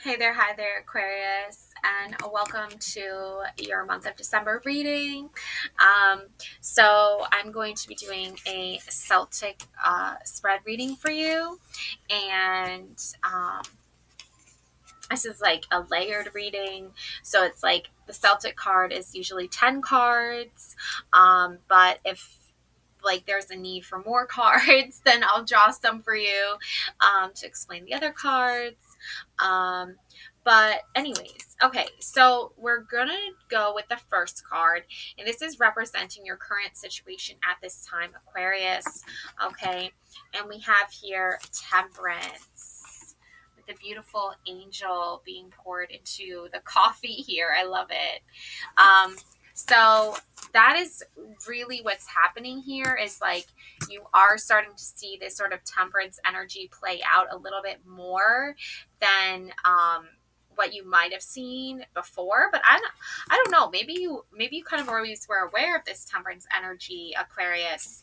Hi there, Aquarius, and welcome to your month of December reading. Um, I'm going to be doing a Celtic spread reading for you, and this is like a layered reading. So it's like the Celtic card is usually 10 cards, but if like there's a need for more cards, then I'll draw some for you to explain the other cards. Um, but anyways, okay, so we're gonna go with the first card, and this is representing your current situation at this time, Aquarius. Okay, and we have here Temperance with a beautiful angel being poured into the coffee here. I love it. Um, so that is really what's happening here is like you are starting to see this sort of temperance energy play out a little bit more than what you might have seen before. But I don't know, maybe you kind of always were aware of this temperance energy, Aquarius.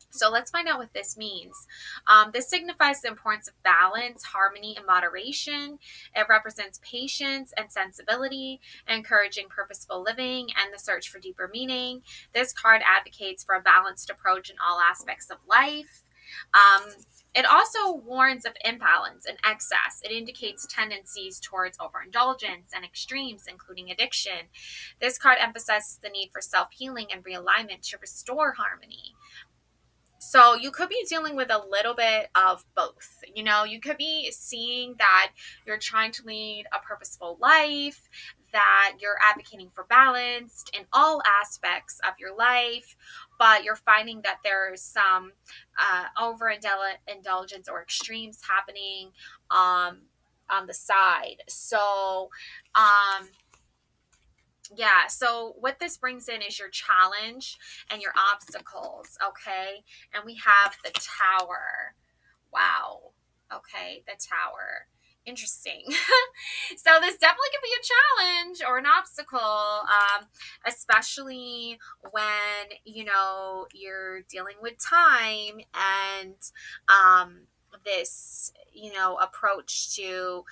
So let's find out what this means. This signifies the importance of balance, harmony, and moderation. It represents patience and sensibility, encouraging purposeful living and the search for deeper meaning. This card advocates for a balanced approach in all aspects of life. Um, it also warns of imbalance and excess. It indicates tendencies towards overindulgence and extremes, including addiction. This card emphasizes the need for self healing and realignment to restore harmony. So you could be dealing with a little bit of both. You could be seeing that you're trying to lead a purposeful life, that you're advocating for balance in all aspects of your life, but you're finding that there's some overindulgence or extremes happening on the side. So what this brings in is your challenge and your obstacles, okay? And we have the tower. Wow. Okay, the tower. Interesting. So this definitely could be a challenge or an obstacle, especially when, you're dealing with time and this, approach to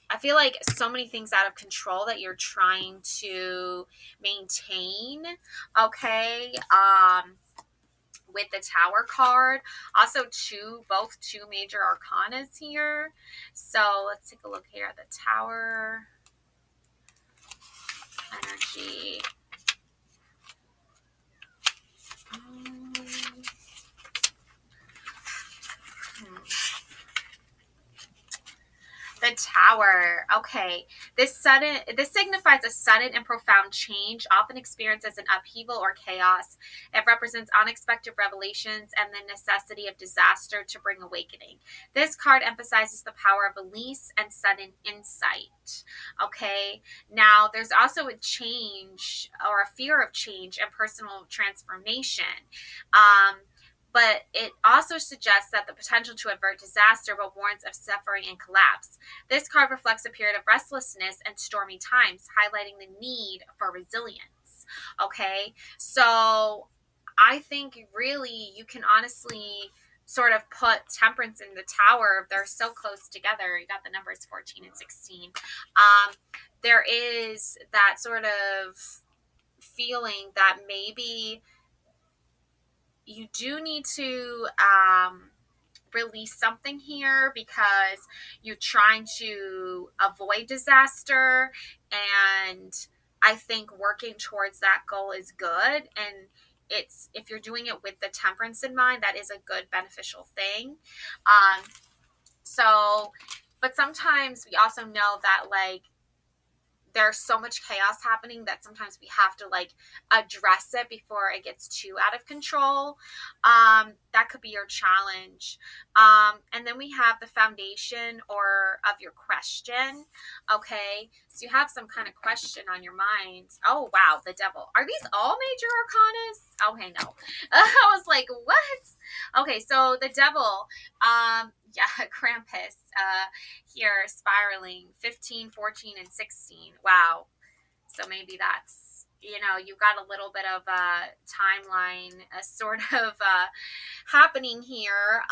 I feel like so many things out of control that you're trying to maintain. Okay. With the tower card. Also both two major arcanas here. So let's take a look here at the tower energy. Um, The tower. Okay. This signifies a sudden and profound change, often experienced as an upheaval or chaos. It represents unexpected revelations and the necessity of disaster to bring awakening. This card emphasizes the power of release and sudden insight. Okay. Now, there's also a change or a fear of change and personal transformation. Um, but it also suggests that the potential to avert disaster but warns of suffering and collapse. This card reflects a period of restlessness and stormy times, highlighting the need for resilience. Okay, so I think really you can honestly sort of put temperance in the tower. They're so close together. You got the numbers 14 and 16. There is that sort of feeling that maybe you do need to release something here because you're trying to avoid disaster, and I think working towards that goal is good, and it's if you're doing it with the temperance in mind, that is a good beneficial thing. Um so but sometimes we also know that like there's so much chaos happening that sometimes we have to like address it before it gets too out of control. That could be your challenge. And then we have the foundation or of your question. Okay, so you have some kind of question on your mind. Oh wow, the devil. Are these all major arcanas? Okay, no. I was like, what? Okay, so the devil, yeah, Krampus, here spiraling 15, 14, and 16. Wow. So maybe that's, you've got a little bit of a timeline sort of happening here,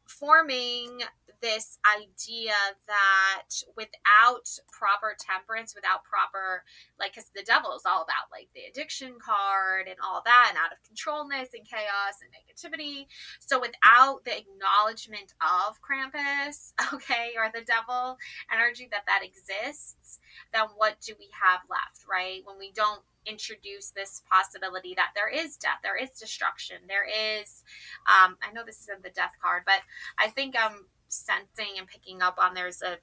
forming this idea that without proper temperance, without proper, like, because the devil is all about like the addiction card and all that, and out of controlness and chaos and negativity. So without the acknowledgement of Krampus, okay, or the devil energy that exists, then what do we have left, right? When we don't introduce this possibility that there is death, there is destruction, there is, I know this isn't the death card, but I think I'm sensing and picking up on there's a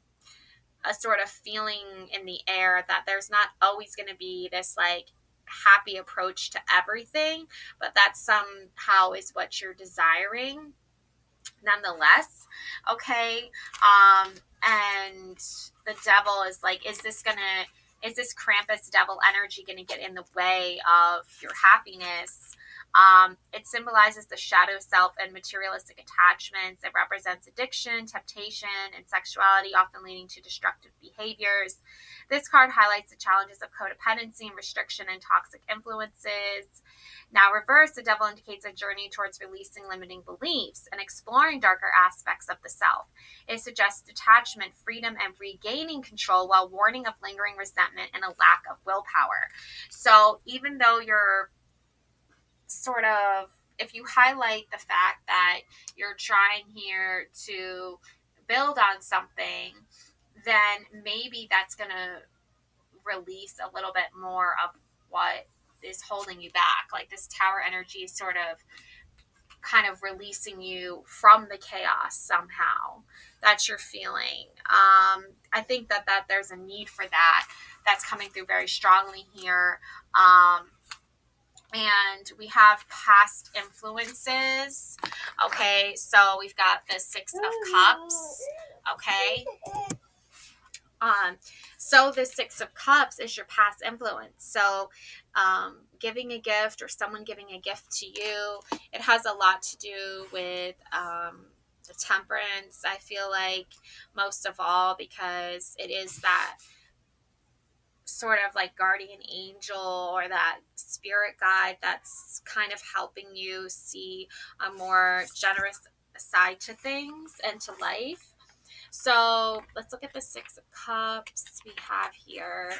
sort of feeling in the air that there's not always going to be this like happy approach to everything, but that somehow is what you're desiring nonetheless. Okay. And the devil is like, is this Krampus devil energy gonna get in the way of your happiness? It symbolizes the shadow self and materialistic attachments. It represents addiction, temptation, and sexuality, often leading to destructive behaviors. This card highlights the challenges of codependency and restriction and toxic influences. Now, reverse, the devil indicates a journey towards releasing limiting beliefs and exploring darker aspects of the self. It suggests detachment, freedom, and regaining control, while warning of lingering resentment and a lack of willpower. So even though you're sort of, if you highlight the fact that you're trying here to build on something, then maybe that's going to release a little bit more of what is holding you back. Like this tower energy is sort of kind of releasing you from the chaos somehow that you're feeling. I think that there's a need for that. That's coming through very strongly here. And we have past influences. Okay, so we've got the Six of Cups. Okay. So the Six of Cups is your past influence. So giving a gift or someone giving a gift to you, it has a lot to do with the temperance, I feel like, most of all, because it is that sort of like guardian angel or that spirit guide that's kind of helping you see a more generous side to things and to life. So let's look at the Six of Cups we have here.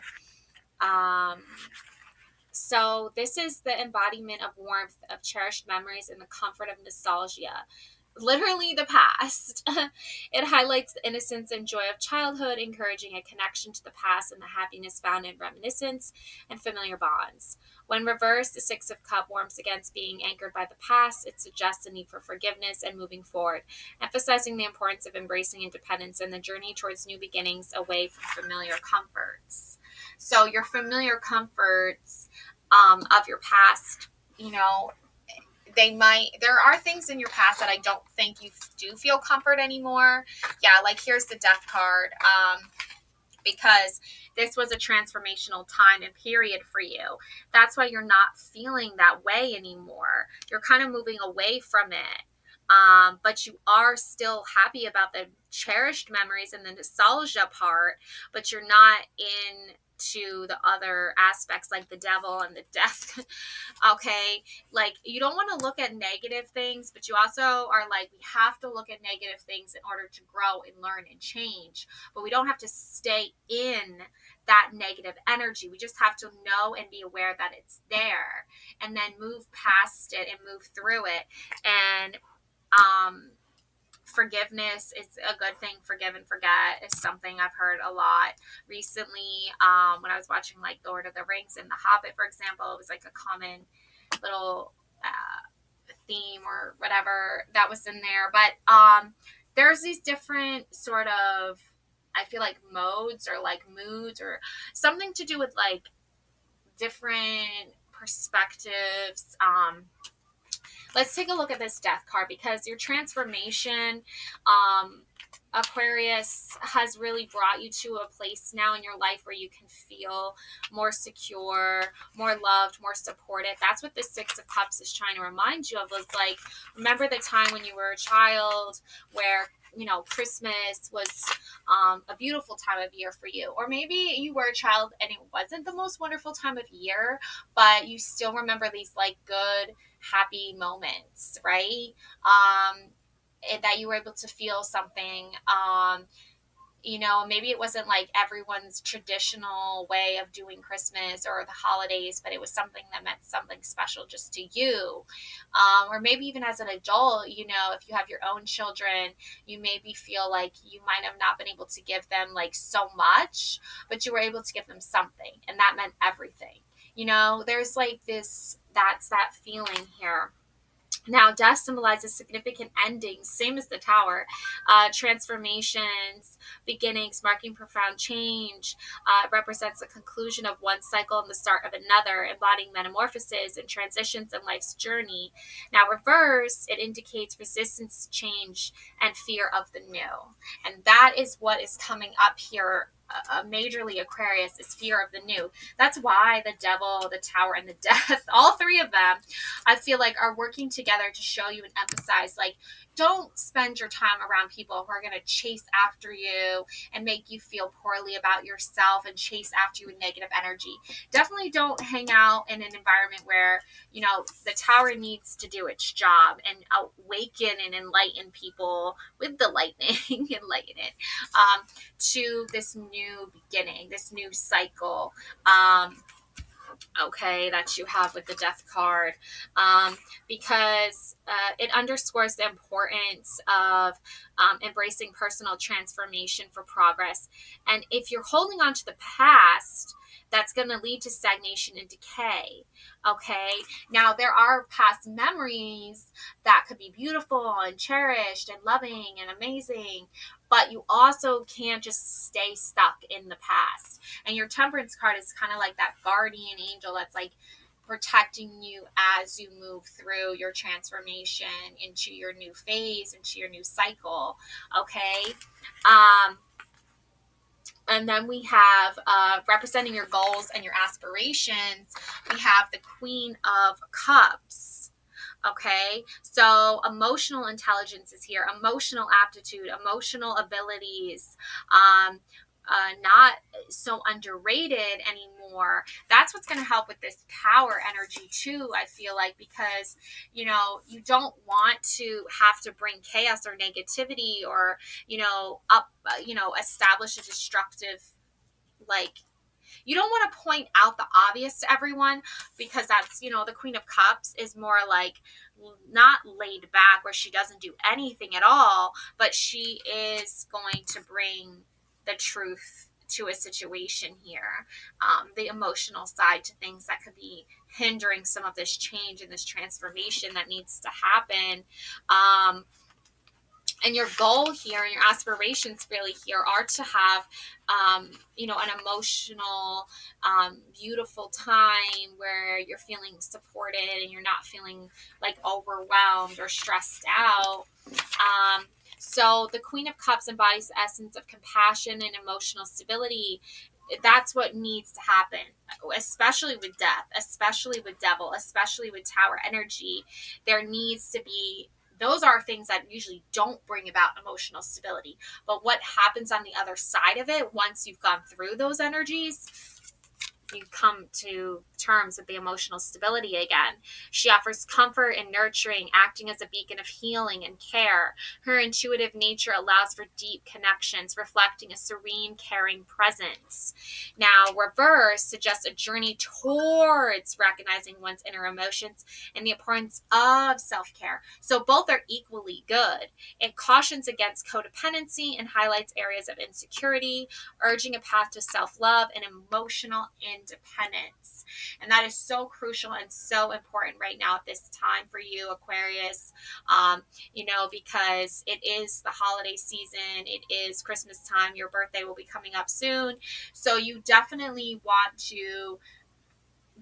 So this is the embodiment of warmth, of cherished memories, and the comfort of nostalgia. Literally the past. It highlights the innocence and joy of childhood, encouraging a connection to the past and the happiness found in reminiscence and familiar bonds. When reversed, the Six of Cups warms against being anchored by the past. It suggests the need for forgiveness and moving forward, emphasizing the importance of embracing independence and the journey towards new beginnings away from familiar comforts. So your familiar comforts of your past, you know, there are things in your past that I don't think you do feel comfort anymore. Yeah, like here's the Death card. Because this was a transformational time and period for you. That's why you're not feeling that way anymore. You're kind of moving away from it. But you are still happy about the cherished memories and the nostalgia part, but you're not into the other aspects like the devil and the death. Okay, like you don't want to look at negative things, but you also are like, we have to look at negative things in order to grow and learn and change, but we don't have to stay in that negative energy. We just have to know and be aware that it's there, and then move past it and move through it. And forgiveness is a good thing. Forgive and forget is something I've heard a lot recently. When I was watching like Lord of the Rings and The Hobbit, for example, it was like a common little theme or whatever that was in there. But there's these different sort of, I feel like, modes or like moods or something to do with like different perspectives. Let's take a look at this Death card, because your transformation, Aquarius, has really brought you to a place now in your life where you can feel more secure, more loved, more supported. That's what the Six of Cups is trying to remind you of. Was like, remember the time when you were a child where, you know, Christmas was a beautiful time of year for you. Or maybe you were a child and it wasn't the most wonderful time of year, but you still remember these like good, happy moments, right? that you were able to feel something. Maybe it wasn't like everyone's traditional way of doing Christmas or the holidays, but it was something that meant something special just to you. Or maybe even as an adult, if you have your own children, you maybe feel like you might have not been able to give them like so much, but you were able to give them something, and that meant everything. There's like that's that feeling here. Now, death symbolizes significant endings, same as the tower, transformations, beginnings, marking profound change. It represents the conclusion of one cycle and the start of another, embodying metamorphoses and transitions in life's journey. Now, reverse, it indicates resistance to change and fear of the new. And that is what is coming up here. Majorly Aquarius is fear of the new. That's why the devil, the tower, and the death, all three of them, I feel like are working together to show you and emphasize, like, don't spend your time around people who are going to chase after you and make you feel poorly about yourself and chase after you with negative energy. Definitely don't hang out in an environment where, the tower needs to do its job and awaken and enlighten people with the lightning, enlighten it, to this new beginning, this new cycle. That you have with the death card, because it underscores the importance of embracing personal transformation for progress. And if you're holding on to the past, that's going to lead to stagnation and decay. Okay, now there are past memories that could be beautiful and cherished and loving and amazing, but you also can't just stay stuck in the past. And your temperance card is kind of like that guardian angel that's like protecting you as you move through your transformation into your new phase, into your new cycle. Okay. And then we have representing your goals and your aspirations, we have the Queen of Cups. Okay, so emotional intelligence is here, emotional aptitude, emotional abilities, not so underrated anymore. That's what's going to help with this power energy too, I feel like, because you don't want to have to bring chaos or negativity or establish a destructive, like, you don't want to point out the obvious to everyone, because that's, the Queen of Cups is more like not laid back where she doesn't do anything at all, but she is going to bring the truth to a situation here, the emotional side to things that could be hindering some of this change and this transformation that needs to happen. And your goal here and your aspirations really here are to have, an emotional, beautiful time where you're feeling supported and you're not feeling like overwhelmed or stressed out. So the Queen of Cups embodies the essence of compassion and emotional stability. That's what needs to happen, especially with death, especially with devil, especially with tower energy. There needs to be, those are things that usually don't bring about emotional stability. But what happens on the other side of it, once you've gone through those energies, you come to terms with the emotional stability again. She offers comfort and nurturing, acting as a beacon of healing and care. Her intuitive nature allows for deep connections, reflecting a serene, caring presence. Now, reverse suggests a journey towards recognizing one's inner emotions and the importance of self-care. So both are equally good. It cautions against codependency and highlights areas of insecurity, urging a path to self-love and emotional independence. And that is so crucial and so important right now at this time for you, Aquarius, because it is the holiday season. It is Christmas time. Your birthday will be coming up soon. So you definitely want to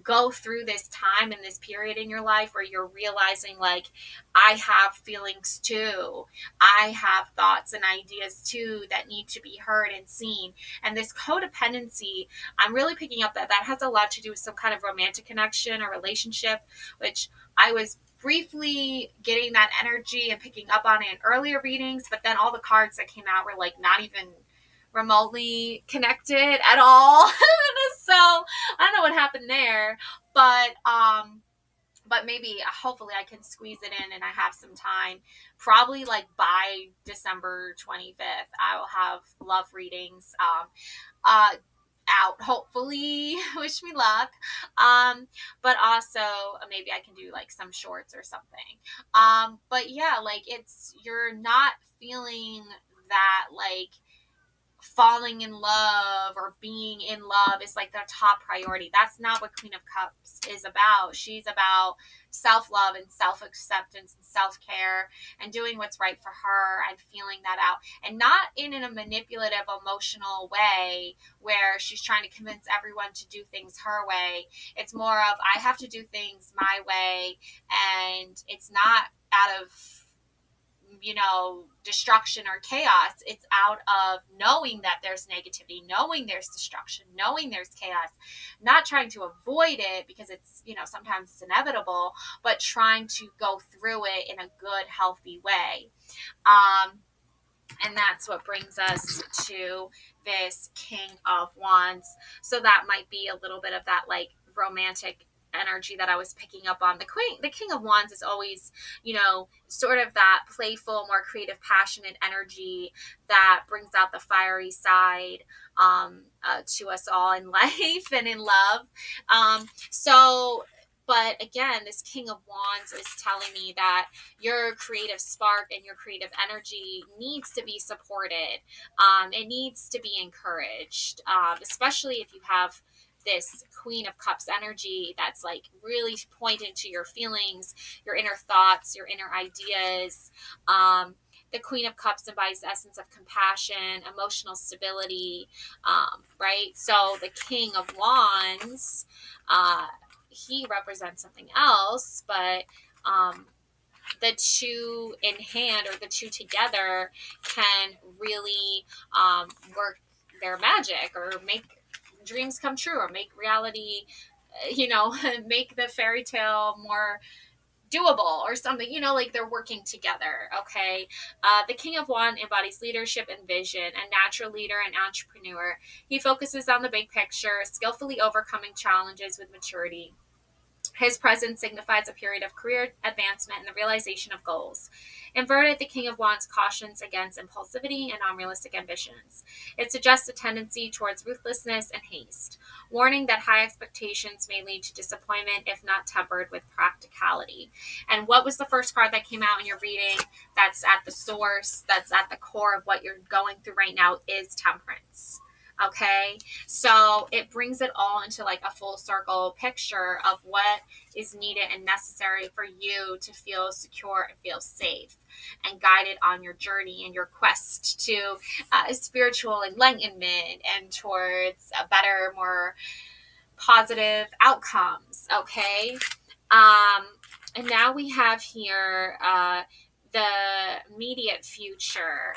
go through this time and this period in your life where you're realizing, like, I have feelings too. I have thoughts and ideas too that need to be heard and seen. And this codependency, I'm really picking up that has a lot to do with some kind of romantic connection or relationship, which I was briefly getting that energy and picking up on it in earlier readings, but then all the cards that came out were like not even remotely connected at all. So I don't know what happened there, but but maybe hopefully I can squeeze it in and I have some time. Probably like by December 25th, I will have love readings uh, out, hopefully. Wish me luck. But also maybe I can do like some shorts or something. But yeah, like you're not feeling that like falling in love or being in love is like their top priority. That's not what Queen of Cups is about. She's about self-love and self-acceptance and self-care and doing what's right for her and feeling that out, and not in a manipulative emotional way where she's trying to convince everyone to do things her way. It's more of, I have to do things my way, and it's not out of destruction or chaos. It's out of knowing that there's negativity, knowing there's destruction, knowing there's chaos, not trying to avoid it because it's, sometimes it's inevitable, but trying to go through it in a good, healthy way. And that's what brings us to this King of Wands. So that might be a little bit of that like romantic energy that I was picking up on. The King of Wands is always, sort of that playful, more creative, passionate energy that brings out the fiery side to us all in life and in love. But again, this King of Wands is telling me that your creative spark and your creative energy needs to be supported. It needs to be encouraged, especially if you have this Queen of Cups energy that's like really pointing to your feelings, your inner thoughts, your inner ideas. The Queen of Cups embodies the essence of compassion, emotional stability, right? So the King of Wands, he represents something else, but the two in hand, or the two together, can really work their magic or make dreams come true, or make reality, make the fairy tale more doable or something, like they're working together. Okay. The King of Wands embodies leadership and vision, a natural leader and entrepreneur. He focuses on the big picture, skillfully overcoming challenges with maturity. His presence signifies a period of career advancement and the realization of goals. Inverted, the King of Wands cautions against impulsivity and unrealistic ambitions. It suggests a tendency towards ruthlessness and haste, warning that high expectations may lead to disappointment if not tempered with practicality. And what was the first card that came out in your reading? That's at the source, that's at the core of what you're going through right now, is Temperance. Okay, so it brings it all into like a full circle picture of what is needed and necessary for you to feel secure and feel safe and guided on your journey and your quest to spiritual enlightenment and towards a better, more positive outcomes. Okay, and now we have here the immediate future.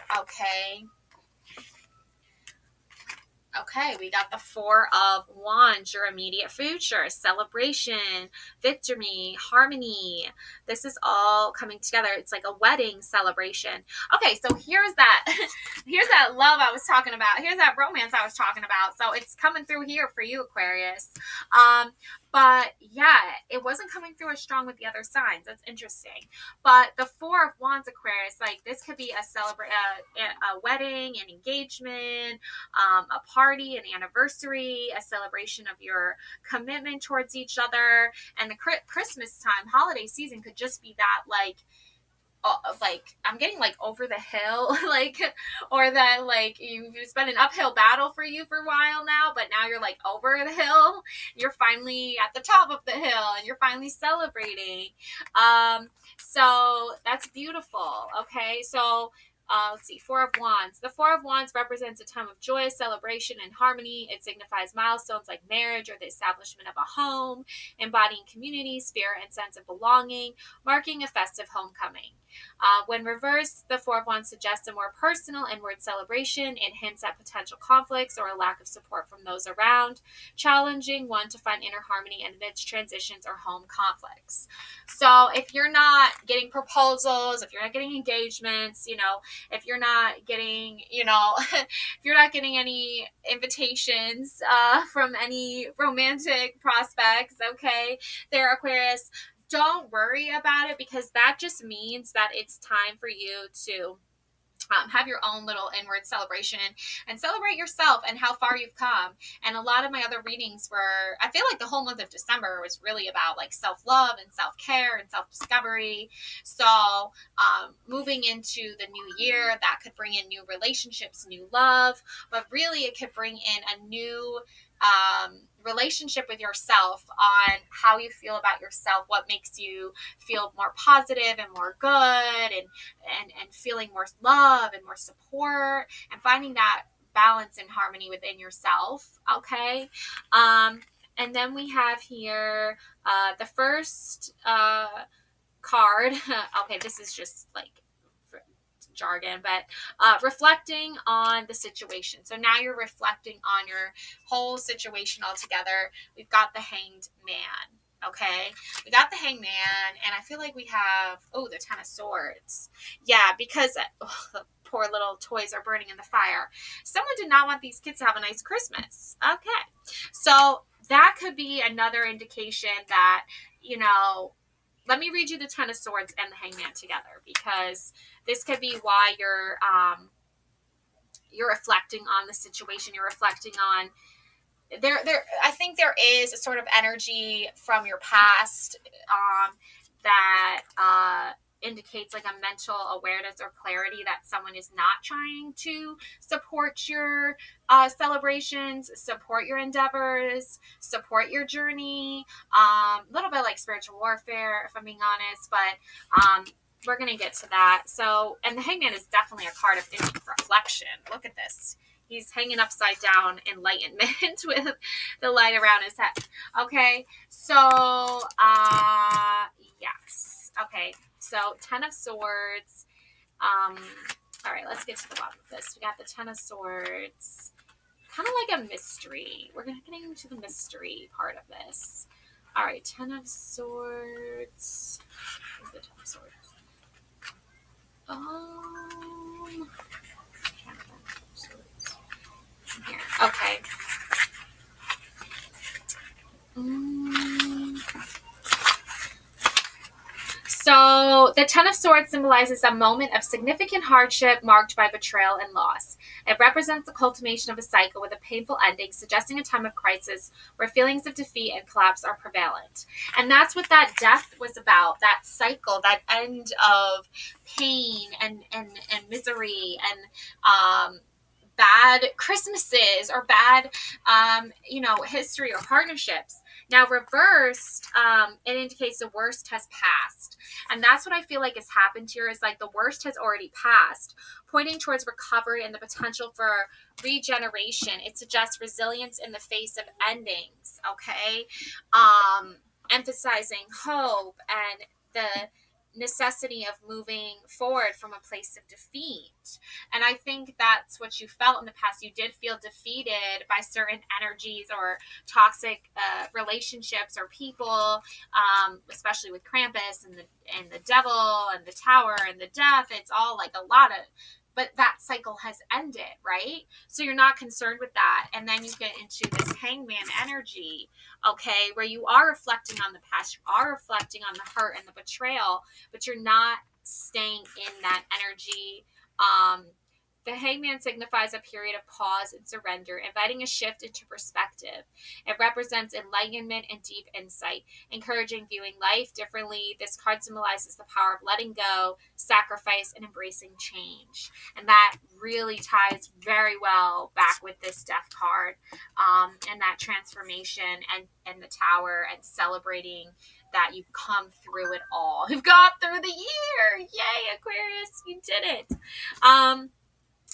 Okay, we got the Four of Wands, your immediate future, celebration, victory, harmony. This is all coming together. It's like a wedding celebration. Okay, so here's that here's that love I was talking about. Here's that romance I was talking about. So it's coming through here for you, Aquarius. But yeah, it wasn't coming through as strong with the other signs. That's interesting. But the Four of Wands, Aquarius, like this could be a wedding, an engagement, a party, an anniversary, a celebration of your commitment towards each other. And the Christmas time, holiday season could just be that like I'm getting like over the hill, like, or that like it's been an uphill battle for you for a while now, but now you're like over the hill. You're finally at the top of the hill and you're finally celebrating. So that's beautiful. Okay, so let's see, Four of Wands. The Four of Wands represents a time of joy, celebration, and harmony. It signifies milestones like marriage or the establishment of a home, embodying community, spirit, and sense of belonging, marking a festive homecoming. When reversed, the Four of Wands suggests a more personal inward celebration. It hints at potential conflicts or a lack of support from those around, challenging one to find inner harmony amidst transitions or home conflicts. So if you're not getting proposals, if you're not getting engagements, if you're not getting, if you're not getting any invitations from any romantic prospects, okay, there, Aquarius, don't worry about it, because that just means that it's time for you to have your own little inward celebration and celebrate yourself and how far you've come. And a lot of my other readings were, I feel like the whole month of December was really about like self-love and self-care and self-discovery. So moving into the new year, that could bring in new relationships, new love, but really it could bring in a new relationship with yourself, on how you feel about yourself, what makes you feel more positive and more good, and feeling more love and more support, and finding that balance and harmony within yourself. Okay. And then we have here the first card. Okay, this is just like jargon, but reflecting on the situation. So now you're reflecting on your whole situation altogether. We've got the Hanged Man. Okay, we got the Hanged Man, and I feel like we have, the Ten of Swords. Yeah, because the poor little toys are burning in the fire. Someone did not want these kids to have a nice Christmas. Okay, so that could be another indication that, let me read you the Ten of Swords and the Hangman together, because this could be why you're reflecting on the situation. You're reflecting on there. I think there is a sort of energy from your past that indicates like a mental awareness or clarity that someone is not trying to support your celebrations, support your endeavors, support your journey. A little bit like spiritual warfare, if I'm being honest, but we're going to get to that. So, and the Hangman is definitely a card of reflection. Look at this. He's hanging upside down, enlightenment, with the light around his head. Okay, so, yes. Okay, so Ten of Swords. All right, let's get to the bottom of this. We got the Ten of Swords. Kind of like a mystery. We're getting into the mystery part of this. All right, Ten of Swords. Where's the Ten of Swords? Here. Okay. So the Ten of Swords symbolizes a moment of significant hardship marked by betrayal and loss. It represents the culmination of a cycle with a painful ending, suggesting a time of crisis where feelings of defeat and collapse are prevalent. And that's what that death was about, that cycle, that end of pain and misery and bad Christmases or bad, history or partnerships. Now, reversed, it indicates the worst has passed. And that's what I feel like has happened here, is like the worst has already passed, pointing towards recovery and the potential for regeneration. It suggests resilience in the face of endings, okay? Emphasizing hope and the necessity of moving forward from a place of defeat. And I think that's what you felt in the past. You did feel defeated by certain energies or toxic relationships or people, especially with Krampus and the devil and the tower and the death. It's all like a lot of, but that cycle has ended, right? So you're not concerned with that. And then you get into this Hangman energy, okay, where you are reflecting on the past, you are reflecting on the hurt and the betrayal, but you're not staying in that energy. The Hangman signifies a period of pause and surrender, inviting a shift into perspective. It represents enlightenment and deep insight, encouraging viewing life differently. This card symbolizes the power of letting go, sacrifice, and embracing change. And that really ties very well back with this death card, and that transformation and the tower, and celebrating that you've come through it all. You've got through the year. Yay, Aquarius, you did it.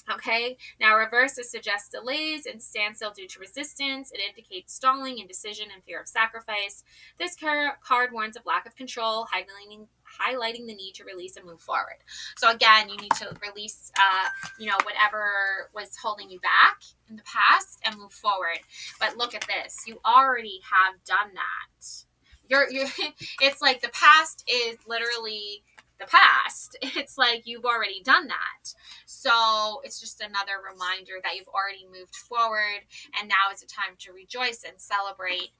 Okay, now reverse, it suggests delays and standstill due to resistance. It indicates stalling, indecision, and fear of sacrifice. This card warns of lack of control, highlighting the need to release and move forward. So again, you need to release, whatever was holding you back in the past and move forward. But look at this. You already have done that. You're it's like the past is literally the past. It's like you've already done that. So it's just another reminder that you've already moved forward, and now is a time to rejoice and celebrate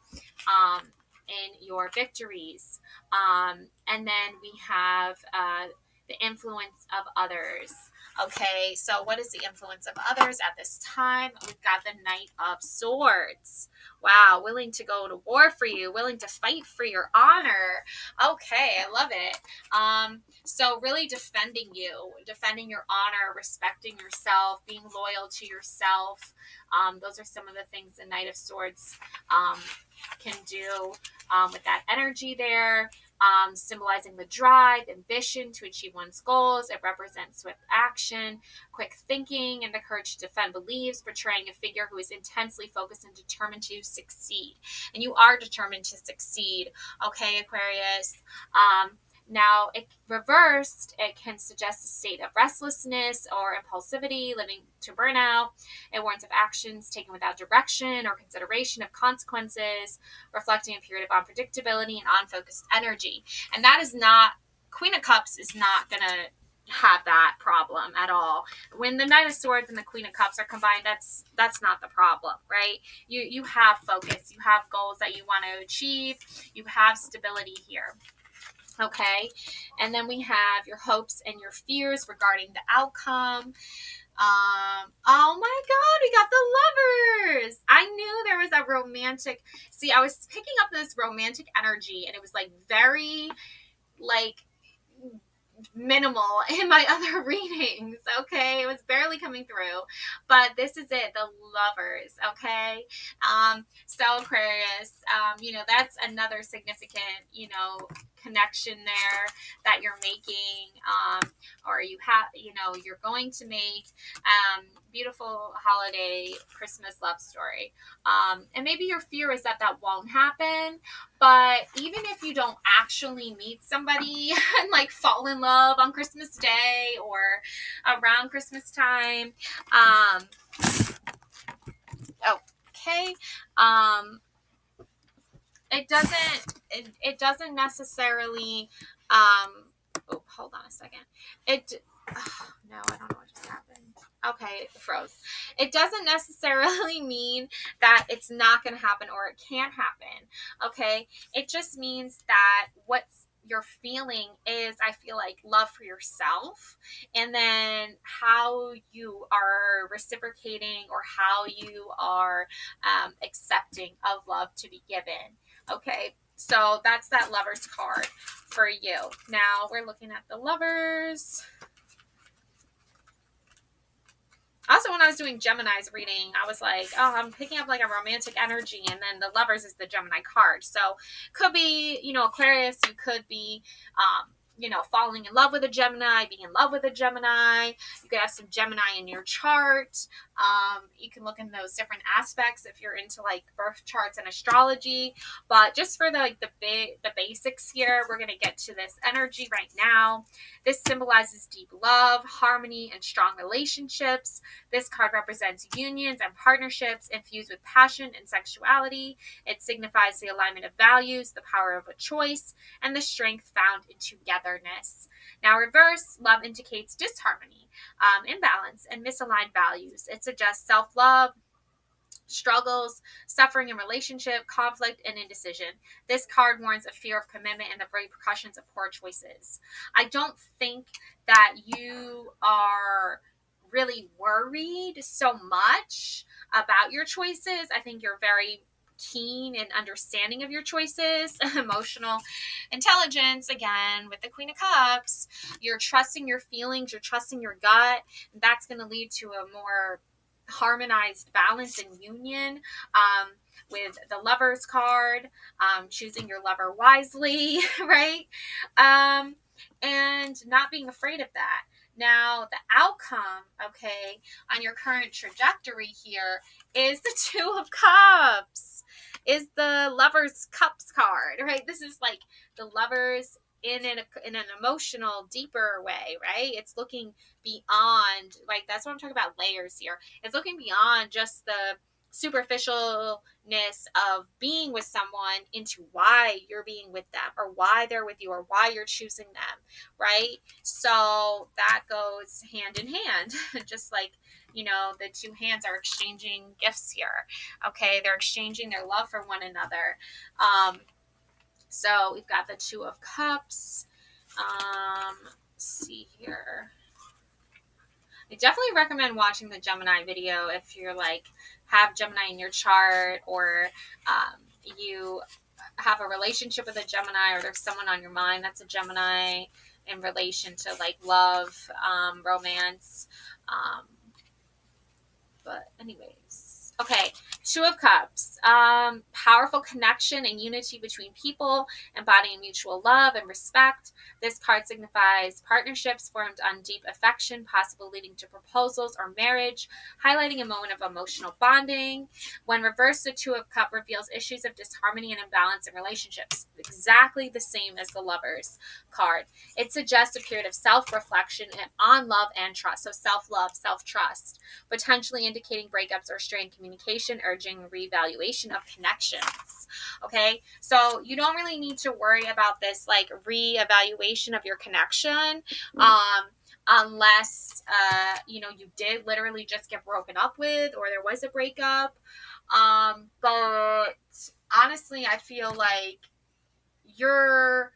in your victories. And then we have the influence of others. Okay, so what is the influence of others at this time? We've got the Knight of Swords. Wow, willing to go to war for you, willing to fight for your honor. Okay, I love it. So really defending you, defending your honor, respecting yourself, being loyal to yourself. Those are some of the things the Knight of Swords can do with that energy there. Symbolizing the drive, ambition to achieve one's goals. It represents swift action, quick thinking, and the courage to defend beliefs, portraying a figure who is intensely focused and determined to succeed. And you are determined to succeed, okay, Aquarius? Now, it reversed, it can suggest a state of restlessness or impulsivity, living to burnout. It warns of actions taken without direction or consideration of consequences, reflecting a period of unpredictability and unfocused energy. And that is not, Queen of Cups is not going to have that problem at all. When the Knight of Swords and the Queen of Cups are combined, that's not the problem, right? You have focus, you have goals that you want to achieve, you have stability here. Okay, and then we have your hopes and your fears regarding the outcome. Oh my God, we got the Lovers. I knew there was a romantic. See, I was picking up this romantic energy, and it was like very, like, minimal in my other readings. Okay, it was barely coming through, but this is it, the Lovers. Okay, so Aquarius, that's another significant connection there that you're making, or you're going to make. Beautiful holiday Christmas love story. And maybe your fear is that won't happen, but even if you don't actually meet somebody and like fall in love on Christmas Day or around Christmas time, okay, it doesn't necessarily, hold on a second. No, I don't know what just happened. Okay, it froze. It doesn't necessarily mean that it's not going to happen or it can't happen. Okay, it just means that what's you're feeling is, I feel like, love for yourself, and then how you are reciprocating or how you are accepting of love to be given. Okay, so that's that Lovers card for you. Now we're looking at the Lovers. Also, when I was doing Gemini's reading, I was like, oh, I'm picking up like a romantic energy, and then the Lovers is the Gemini card. So could be, Aquarius, you could be, falling in love with a Gemini, being in love with a Gemini. You could have some Gemini in your chart. You can look in those different aspects if you're into like birth charts and astrology. But just for the basics here, we're going to get to this energy right now. This symbolizes deep love, harmony, and strong relationships. This card represents unions and partnerships infused with passion and sexuality. It signifies the alignment of values, the power of a choice, and the strength found in togetherness. Now, reverse, love indicates disharmony, imbalance, and misaligned values. It suggests self-love, struggles, suffering in relationship, conflict, and indecision. This card warns of fear of commitment and the repercussions of poor choices. I don't think that you are really worried so much about your choices. I think you're very keen and understanding of your choices. Emotional intelligence, again, with the Queen of Cups. You're trusting your feelings, you're trusting your gut. That's going to lead to a more harmonized balance and union, with the Lovers card, choosing your lover wisely, right? And not being afraid of that. Now, the outcome, okay, on your current trajectory here is the Two of Cups, is the Lovers Cups card, right? This is like the Lovers in an emotional, deeper way, right? It's looking beyond, like, that's what I'm talking about, layers here. It's looking beyond just the superficialness of being with someone into why you're being with them, or why they're with you, or why you're choosing them, right? So that goes hand in hand, just like, the two hands are exchanging gifts here. Okay, they're exchanging their love for one another. So we've got the Two of Cups. Let's see here. I definitely recommend watching the Gemini video if you're like have Gemini in your chart, or you have a relationship with a Gemini, or there's someone on your mind that's a Gemini in relation to like love, romance. Um, but anyways, okay. Two of Cups, powerful connection and unity between people, embodying mutual love and respect. This card signifies partnerships formed on deep affection, possible leading to proposals or marriage, highlighting a moment of emotional bonding. When reversed, the Two of Cups reveals issues of disharmony and imbalance in relationships, exactly the same as the Lovers card. It suggests a period of self-reflection on love and trust, so self-love, self-trust, potentially indicating breakups or strained communication, urging reevaluation of connections. Okay, so you don't really need to worry about this like reevaluation of your connection, unless you did literally just get broken up with, or there was a breakup. But honestly, I feel you're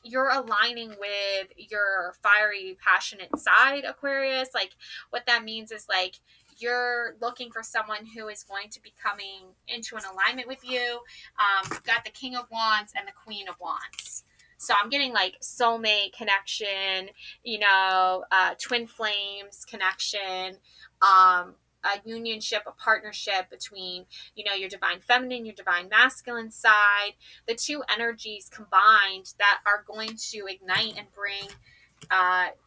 you're aligning with your fiery, passionate side, Aquarius. Like what that means is like you're looking for someone who is going to be coming into an alignment with you. You've got the King of Wands and the Queen of Wands. So I'm getting like soulmate connection, twin flames connection, a unionship, a partnership between, your divine feminine, your divine masculine side, the two energies combined that are going to ignite and bring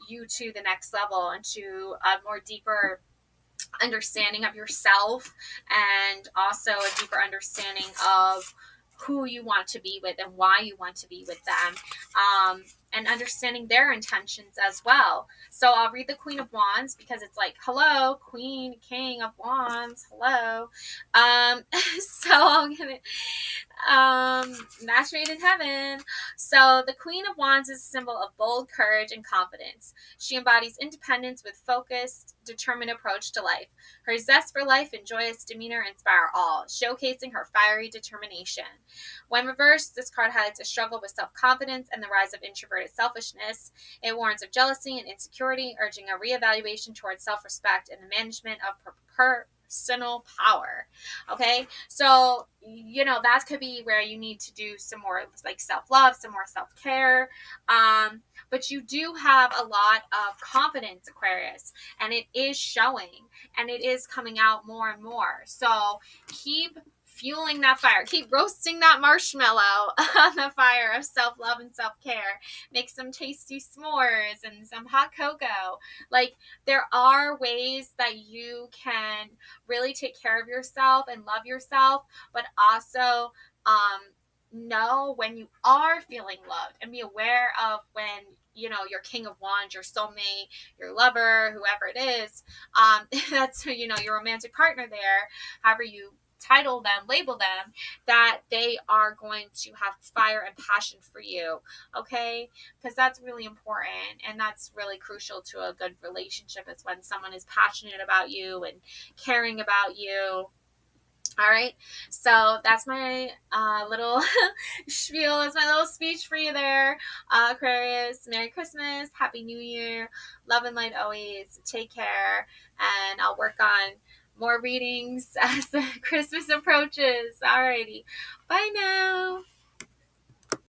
you to the next level and to a more deeper understanding of yourself, and also a deeper understanding of who you want to be with and why you want to be with them, and understanding their intentions as well. So I'll read the Queen of Wands because it's like, hello, Queen, King of Wands, hello. So I'm gonna match made in heaven. So the Queen of Wands is a symbol of bold courage and confidence. She embodies independence with focused, determined approach to life. Her zest for life and joyous demeanor inspire all, showcasing her fiery determination. When reversed, this card highlights a struggle with self-confidence and the rise of introverted selfishness. It warns of jealousy and insecurity, urging a reevaluation towards self-respect and the management of personal power. Okay, so that could be where you need to do some more like self-love, some more self-care, but you do have a lot of confidence, Aquarius, and it is showing, and it is coming out more and more. So keep fueling that fire, keep roasting that marshmallow on the fire of self-love and self-care. Make some tasty s'mores and some hot cocoa. Like, there are ways that you can really take care of yourself and love yourself, but also know when you are feeling loved, and be aware of when your King of Wands, your soulmate, your lover, whoever it is, that's your romantic partner there, however you title them, label them, that they are going to have fire and passion for you. Okay, because that's really important, and that's really crucial to a good relationship, is when someone is passionate about you and caring about you. All right, so that's my little spiel. It's my little speech for you there, Aquarius. Merry Christmas, Happy New Year, love and light always. Take care, and I'll work on more readings as the Christmas approaches. Alrighty, bye now.